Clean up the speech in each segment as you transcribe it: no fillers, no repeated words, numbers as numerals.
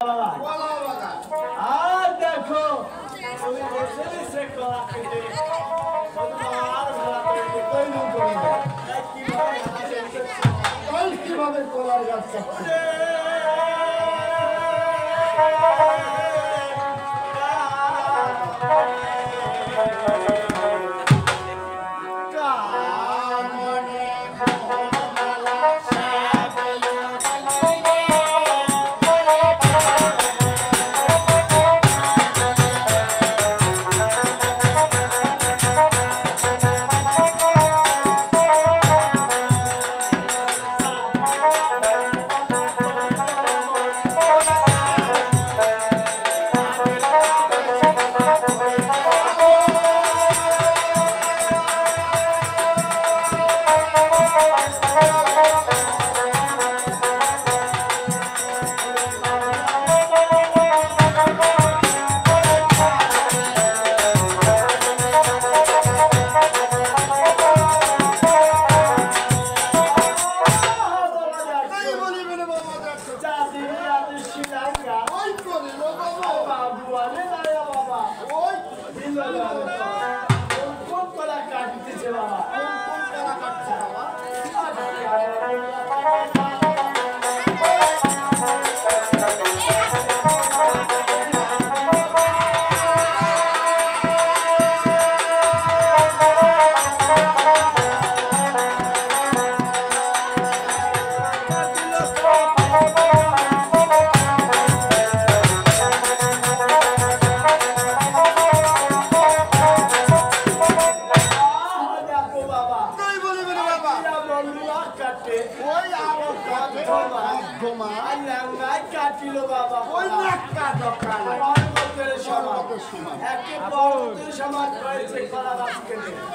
আর দেখো তুমি বসে সে কলা খেতে আর ভালো করে তৈরি করি না কিভাবে কলার গাছ চাচ্ছে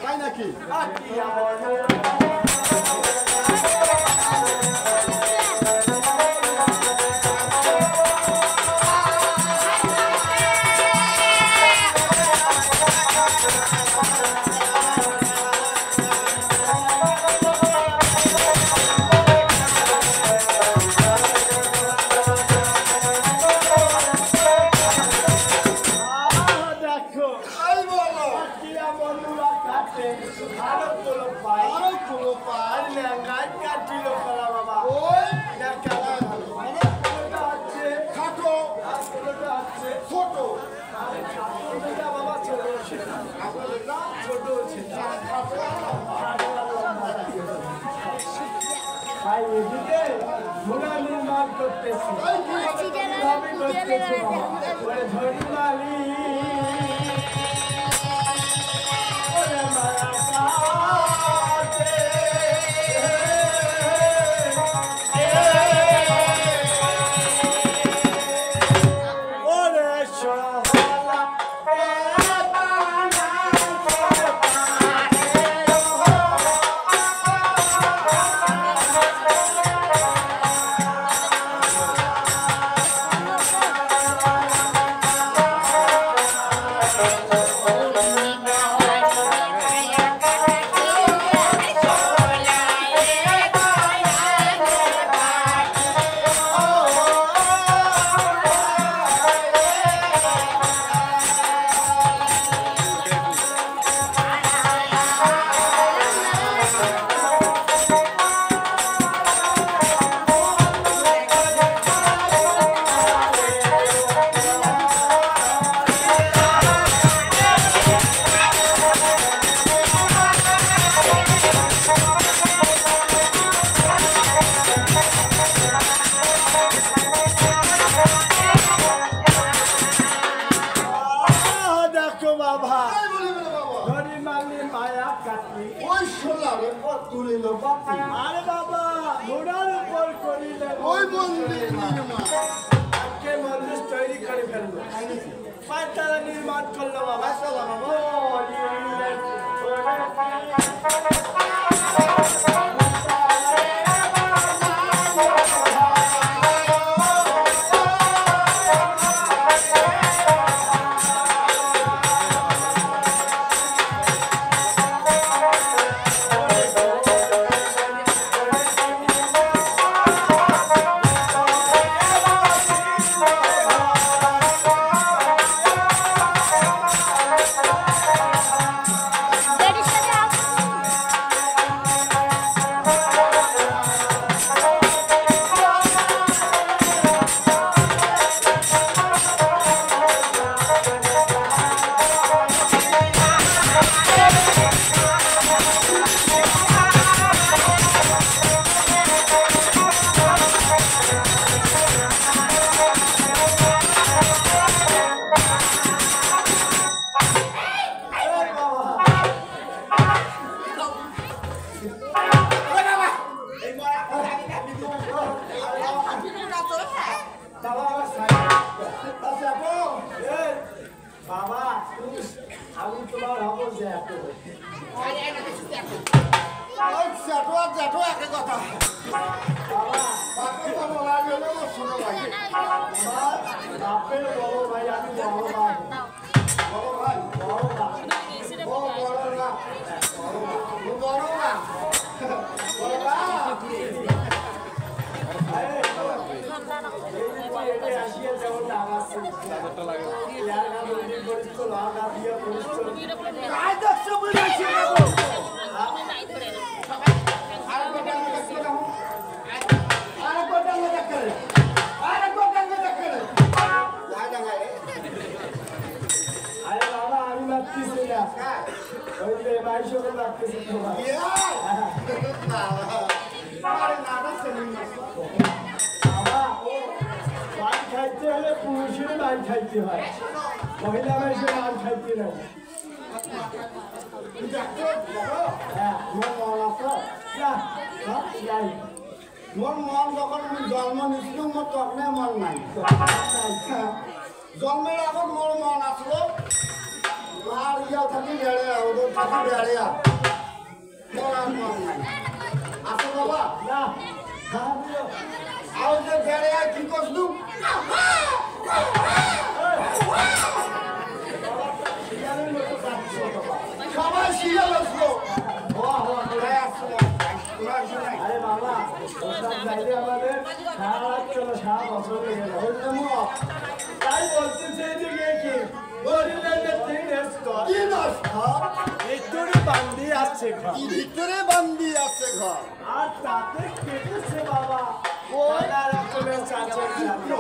তাই নাকি নির্মাণ করতেছি আরে বাবা ঘোড়ার উপর করিলে ওই মন্দির মন্দির তৈরি করে ফেললো পাঁচতলা নির্মাণ করলো বাবা বাপের বড় ভাই আমি বড় ভাই বড় ভাই বড় ভাই ও বড় না বড় না বড় না এটা আসিয়া যেমন আগাচ্ছে টাকাটা লাগে ইয়ার গান বলি করিস লাগা দিয়া করিস কাজ দেখছো বুঝাইছি খাইতে হলে পুরুষের মান খাইতে হয় মহিলা মানুষের মান খাইতে নাই মোর মন যখন জন্ম নিছিল মোর তখনে মন নাই জন্মের আগত মোর মন আসলো আর ইয়া থাকি বেড়ে ওদের থাকি বেড়ে মোর আর মন নাই আসো বাবা না আর যে বেড়ে কি করছলু সবাই শিয়াল আসলো আরে বাবা যাইলে আমাদের সারা চলো সারা বছর হয়ে গেল তাই বলতেছে এদিকে কি ভিতরে বান্দি আছে ঘর ভিতরে বান্দি আছে ঘর আর তাতে কেটেছে বাবা নানা রকমের চাচের ছাত্র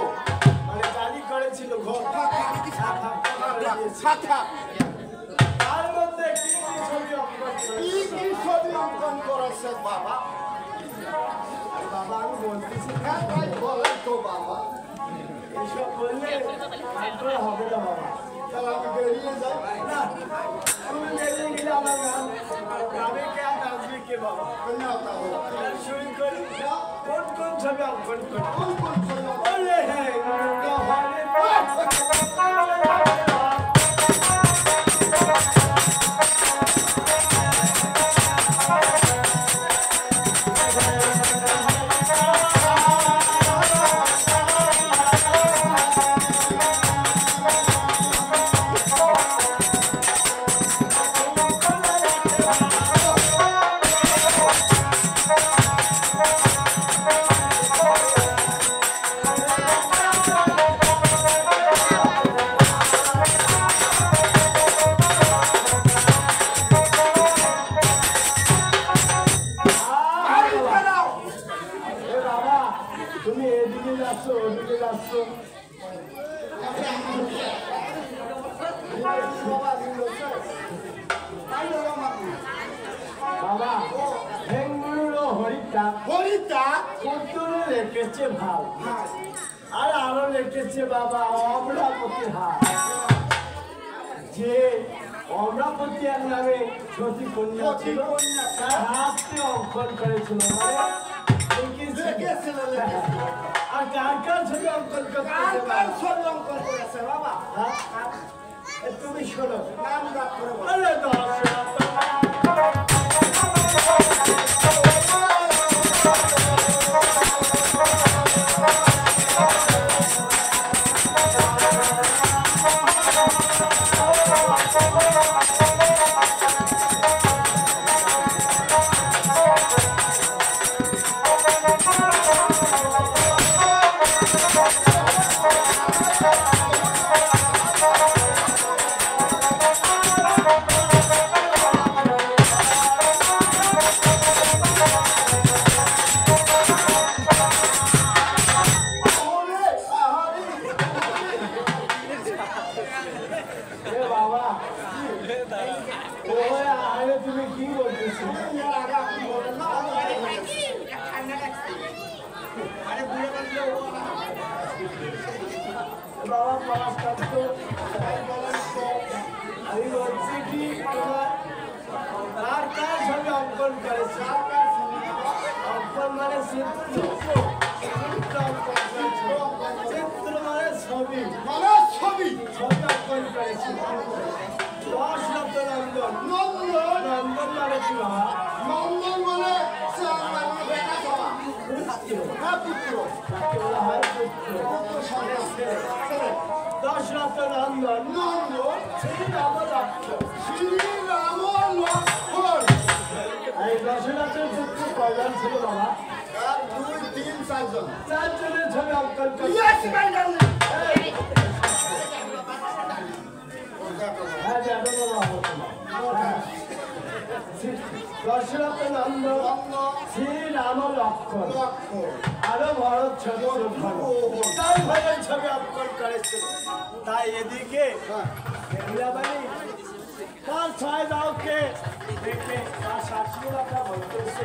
মানে জালি করেছিল ঘর তার মধ্যে কি ছবি অঙ্কন করেছে বাবা বাবা আমি বলতেছি বলেন তো বাবা এসব বললে তারপরে হবে না বাবা তাহলে আমি বেরিয়ে যাই না আমি বেরিয়ে গেলে আমার গ্রামে কে আর আসবে কে বাবা শুরু করি কোন কোন ছবি অঙ্কন করি কোন কোন ছবি বলে হ্যাঁ বাবা হেঙ্গুলো হরিতা হরিতা কুতুরে রেখেছে ভাব আর আরো রেখেছে বাবা অমরাপতি হাত যে অমরাপতি এক নামে সতী কন্যা ছিল তার হাতকে অঙ্কন করেছিল আর কার কার ছবি অঙ্কন করেছে বাবা তুমি শোনো নাম ডাক করে পুত্র দশরথ নন্দন নন্দন শ্রীরাম লক্ষ্মণ। শ্রীরাম লক্ষ্মণ। এই দশরথের পুত্র কয়জন ছিল বাবা? 1 2 3 4 জন। 4 জনের ছবি অঙ্কন করছি। Yes, my darling. হ্যাঁ দেখো বাবা, দশরথ নন্দন শ্রীরাম লক্ষ্মণ লক্ষ্মণ। আরো ভরত শত্রুঘ্ন তাই ভাইয়ের ছবি অঙ্কন করেছিল। তাই এদিকে মীরাবাড়ি তার ছয় দাওকে দেখে তার শাশুড়ি কথা বলতেছে।